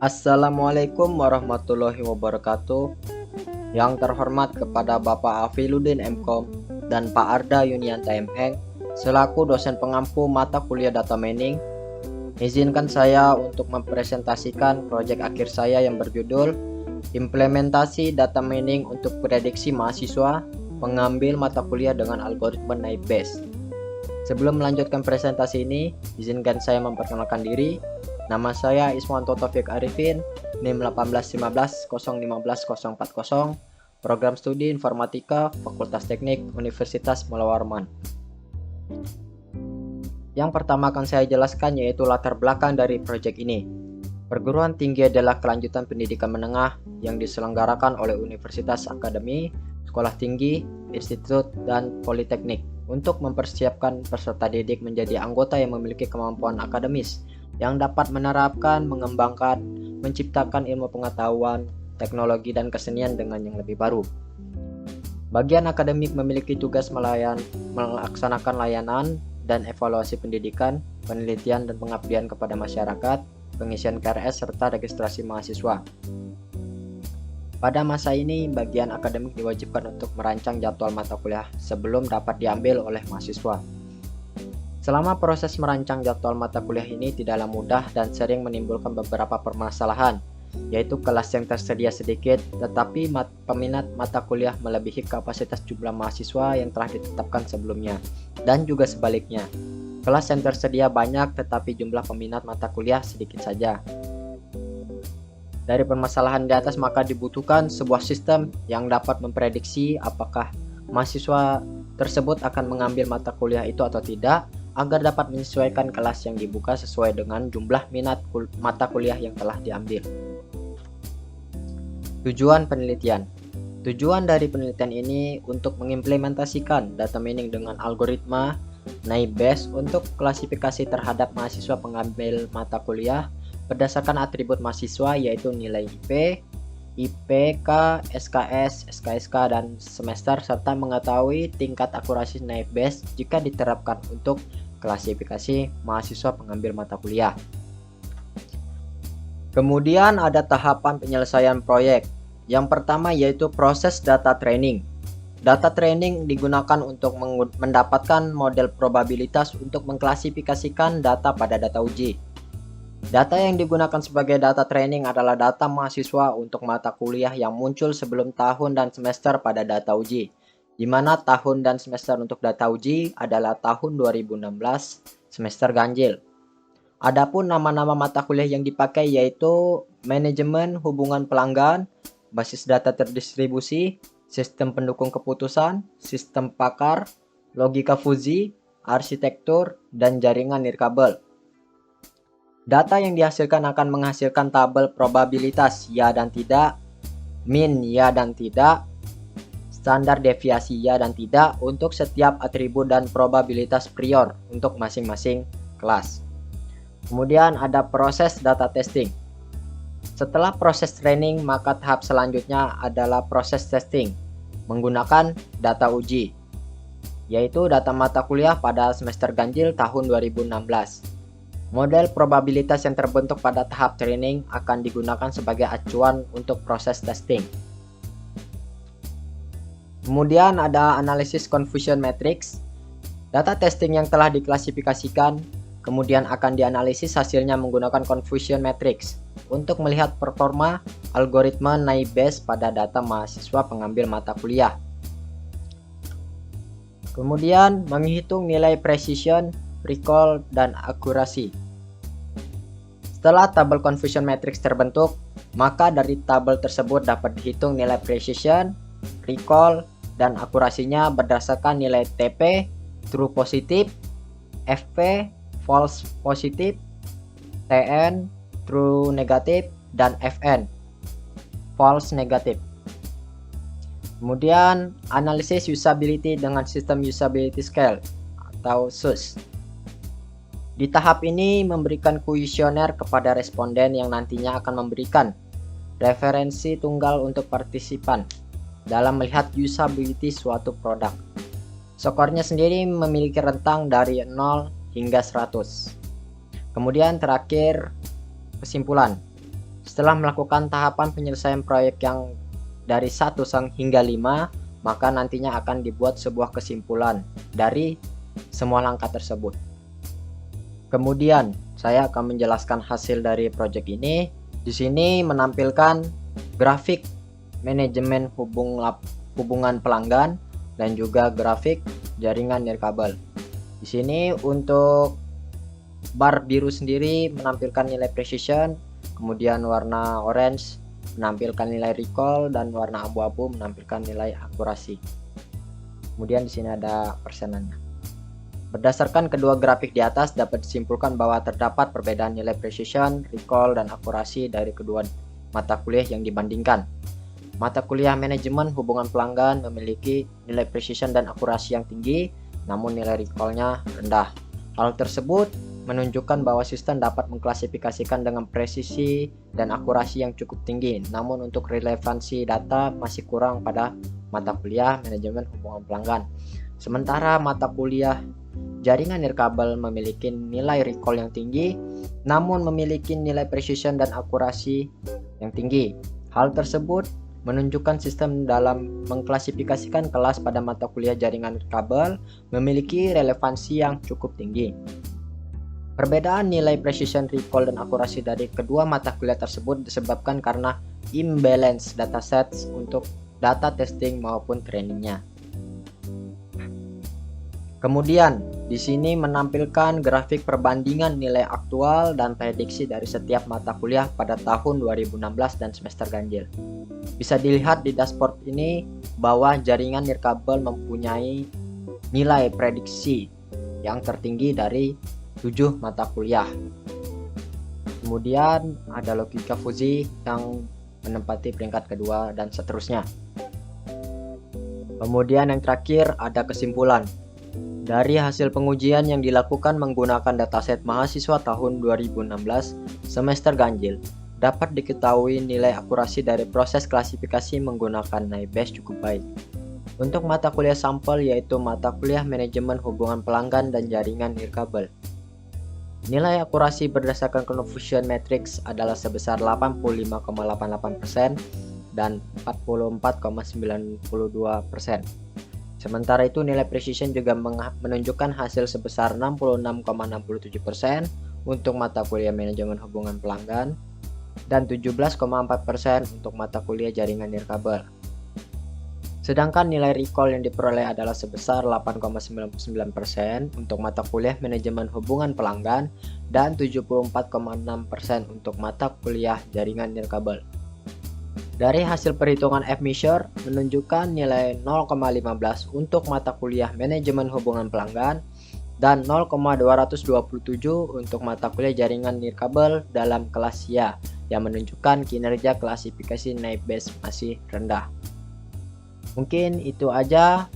Assalamualaikum warahmatullahi wabarakatuh. Yang terhormat kepada Bapak Afiluddin MKom dan Pak Arda Yunianta MHeng selaku dosen pengampu mata kuliah data mining, izinkan saya untuk mempresentasikan proyek akhir saya yang berjudul Implementasi Data Mining untuk Prediksi Mahasiswa Pengambil Mata Kuliah dengan Algoritma Naive-Bayes. Sebelum melanjutkan presentasi ini, izinkan saya memperkenalkan diri. Nama saya Iswanto Taufik Arifin, NIM 18150150040, Program Studi Informatika, Fakultas Teknik, Universitas Mula Warman. Yang pertama akan saya jelaskan yaitu latar belakang dari proyek ini. Perguruan tinggi adalah kelanjutan pendidikan menengah yang diselenggarakan oleh universitas, akademi, sekolah tinggi, institut, dan politeknik untuk mempersiapkan peserta didik menjadi anggota yang memiliki kemampuan akademis yang dapat menerapkan, mengembangkan, menciptakan ilmu pengetahuan, teknologi, dan kesenian dengan yang lebih baru. Bagian akademik memiliki tugas melaksanakan layanan dan evaluasi pendidikan, penelitian, dan pengabdian kepada masyarakat, pengisian KRS, serta registrasi mahasiswa. Pada masa ini, bagian akademik diwajibkan untuk merancang jadwal mata kuliah sebelum dapat diambil oleh mahasiswa. Selama proses merancang jadwal mata kuliah ini tidaklah mudah dan sering menimbulkan beberapa permasalahan, yaitu kelas yang tersedia sedikit, tetapi peminat mata kuliah melebihi kapasitas jumlah mahasiswa yang telah ditetapkan sebelumnya, dan juga sebaliknya. Kelas yang tersedia banyak, tetapi jumlah peminat mata kuliah sedikit saja. Dari permasalahan di atas, maka dibutuhkan sebuah sistem yang dapat memprediksi apakah mahasiswa tersebut akan mengambil mata kuliah itu atau tidak, agar dapat menyesuaikan kelas yang dibuka sesuai dengan jumlah minat mata kuliah yang telah diambil. Tujuan penelitian. Tujuan dari penelitian ini untuk mengimplementasikan data mining dengan algoritma Naive-Bayes untuk klasifikasi terhadap mahasiswa pengambil mata kuliah berdasarkan atribut mahasiswa yaitu nilai IP, IPK, SKS, SKSK, dan semester, serta mengetahui tingkat akurasi Naive-Bayes jika diterapkan untuk klasifikasi mahasiswa pengambil mata kuliah. Kemudian ada tahapan penyelesaian proyek. Yang pertama yaitu proses data training. Data training digunakan untuk mendapatkan model probabilitas untuk mengklasifikasikan data pada data uji. Data yang digunakan sebagai data training adalah data mahasiswa untuk mata kuliah yang muncul sebelum tahun dan semester pada data uji, di mana tahun dan semester untuk data uji adalah tahun 2016 semester ganjil. Adapun nama-nama mata kuliah yang dipakai yaitu manajemen hubungan pelanggan, basis data terdistribusi, sistem pendukung keputusan, sistem pakar, logika fuzzi, arsitektur, dan jaringan nirkabel. Data yang dihasilkan akan menghasilkan tabel probabilitas ya dan tidak, min ya dan tidak, standar deviasi ya dan tidak untuk setiap atribut dan probabilitas prior untuk masing-masing kelas. Kemudian ada proses data testing. Setelah proses training, maka tahap selanjutnya adalah proses testing menggunakan data uji, yaitu data mata kuliah pada semester ganjil tahun 2016. Model probabilitas yang terbentuk pada tahap training akan digunakan sebagai acuan untuk proses testing. Kemudian ada analisis confusion matrix. Data testing yang telah diklasifikasikan kemudian akan dianalisis hasilnya menggunakan confusion matrix untuk melihat performa algoritma Naive-Bayes pada data mahasiswa pengambil mata kuliah. Kemudian menghitung nilai precision, recall, dan akurasi. Setelah tabel confusion matrix terbentuk, maka dari tabel tersebut dapat dihitung nilai precision, recall, dan akurasinya berdasarkan nilai TP, true positif, FP, false positif, TN, true negatif, dan FN, false negatif. Kemudian analisis usability dengan sistem usability scale atau SUS. Di tahap ini memberikan kuesioner kepada responden yang nantinya akan memberikan referensi tunggal untuk partisipan dalam melihat usability suatu produk. Skornya sendiri memiliki rentang dari 0 hingga 100. Kemudian terakhir kesimpulan. Setelah melakukan tahapan penyelesaian proyek yang dari 1 hingga 5, maka nantinya akan dibuat sebuah kesimpulan dari semua langkah tersebut. Kemudian, saya akan menjelaskan hasil dari proyek ini. Di sini menampilkan grafik manajemen hubungan pelanggan dan juga grafik jaringan nirkabel. Di sini untuk bar biru sendiri menampilkan nilai precision, kemudian warna orange menampilkan nilai recall, dan warna abu-abu menampilkan nilai akurasi. Kemudian di sini ada persenannya. Berdasarkan kedua grafik di atas dapat disimpulkan bahwa terdapat perbedaan nilai precision, recall, dan akurasi dari kedua mata kuliah yang dibandingkan. Mata kuliah manajemen hubungan pelanggan memiliki nilai precision dan akurasi yang tinggi, namun nilai recall-nya rendah. Hal tersebut menunjukkan bahwa sistem dapat mengklasifikasikan dengan presisi dan akurasi yang cukup tinggi, namun untuk relevansi data masih kurang pada mata kuliah manajemen hubungan pelanggan. Sementara mata kuliah jaringan nirkabel memiliki nilai recall yang tinggi, namun memiliki nilai precision dan akurasi yang tinggi. Hal tersebut menunjukkan sistem dalam mengklasifikasikan kelas pada mata kuliah jaringan nirkabel memiliki relevansi yang cukup tinggi. Perbedaan nilai precision, recall, dan akurasi dari kedua mata kuliah tersebut disebabkan karena imbalance datasets untuk data testing maupun trainingnya. Kemudian, di sini menampilkan grafik perbandingan nilai aktual dan prediksi dari setiap mata kuliah pada tahun 2016 dan semester ganjil. Bisa dilihat di dashboard ini bahwa jaringan nirkabel mempunyai nilai prediksi yang tertinggi dari 7 mata kuliah. Kemudian ada logika fusi yang menempati peringkat kedua dan seterusnya. Kemudian yang terakhir ada kesimpulan. Dari hasil pengujian yang dilakukan menggunakan dataset mahasiswa tahun 2016 semester ganjil, dapat diketahui nilai akurasi dari proses klasifikasi menggunakan NIBASE cukup baik. Untuk mata kuliah sampel yaitu mata kuliah manajemen hubungan pelanggan dan jaringan nirkabel. Nilai akurasi berdasarkan confusion matrix adalah sebesar 85,88% dan 44,92%. Sementara itu nilai precision juga menunjukkan hasil sebesar 66,67% untuk mata kuliah manajemen hubungan pelanggan dan 17,4% untuk mata kuliah jaringan nirkabel. Sedangkan nilai recall yang diperoleh adalah sebesar 8,99% untuk mata kuliah manajemen hubungan pelanggan dan 74,6% untuk mata kuliah jaringan nirkabel. Dari hasil perhitungan F-measure menunjukkan nilai 0,15 untuk mata kuliah manajemen hubungan pelanggan dan 0,227 untuk mata kuliah jaringan nirkabel dalam kelas ya, yang menunjukkan kinerja klasifikasi NIBASE masih rendah. Mungkin itu aja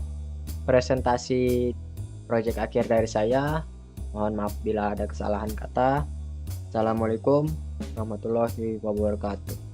presentasi proyek akhir dari saya. Mohon maaf bila ada kesalahan kata. Assalamualaikum warahmatullahi wabarakatuh.